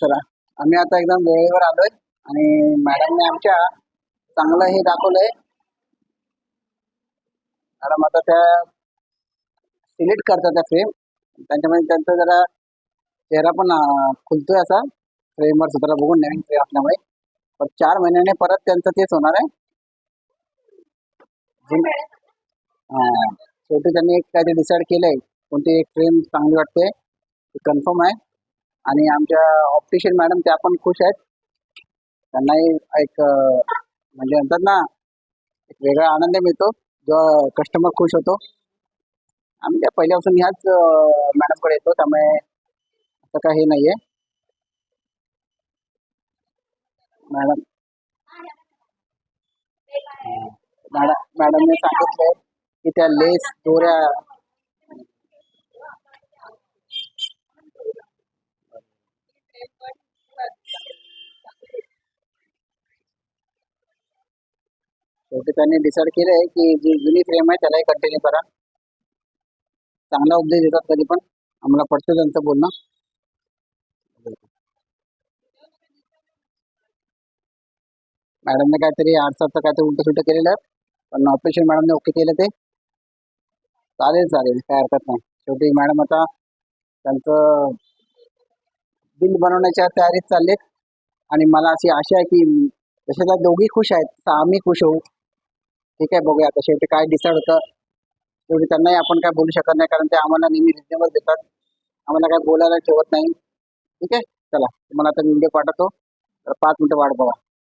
चला, आम्ही आता एकदम वेळेवर आलोय आणि मॅडमने आमच्या चांगलं हे दाखवलंय. मॅडम आता त्या सिलेक्ट करतात त्या फ्रेम. त्यांच्यामध्ये त्यांचा जरा चेहरा पण खुलतोय असा फ्रेमवर सुद्धा बघून, नवीन फ्रेम असल्यामुळे. पण 4 महिन्याने परत त्यांचं तेच होणार आहे. शेवटी त्यांनी एक काहीतरी डिसाईड केलंय, कोणती एक फ्रेम चांगली वाटते कन्फर्म आहे. आणि आमच्या ऑप्टिशियन मॅडम त्या पण खुश आहेत. त्यांनाही एक म्हणजे म्हणतात ना, एक वेगळा आनंद मिळतो जेव्हा कस्टमर खुश होतो. आम्ही त्या पहिल्यापासून ह्याच मॅडमकडे येतो, त्यामुळे असं काही नाहीये. मॅडम मॅडमने सांगितलंय की त्या लेस दोऱ्या शेवटी त्यांनी डिसाईड केलंय की जी जुनी फ्रेम आहे त्यालाही कंटिन्यू करा. चांगला उपदेश देतात कधी पण, आम्हाला पडतं त्यांचं बोलणं. मॅडमने काहीतरी आरसाचं काहीतरी उलट सुलट केलेलं, पण ऑपरेशन मॅडमने ओके केलं ते. चालेल चालेल, काय हरकत नाही. शेवटी मॅडम आता त्यांचं बिल बनवण्याच्या तयारीत चाललेत. आणि मला अशी आशा आहे की जसे त्या दोघी खुश आहेत तर आम्ही खुश होऊ. ठीक आहे, बघूया आता शेवटी काय डिसाईड होतं. शेवटी त्यांनाही आपण काय बोलू शकत नाही, कारण ते आम्हाला नेहमी रिजनेबल देतात, आम्हाला काय बोलायला ठेवत नाही. ठीक आहे, चला तुम्हाला आता मी व्हिडिओ पाठवतो, तर 5 मिनिटं वाट बघा.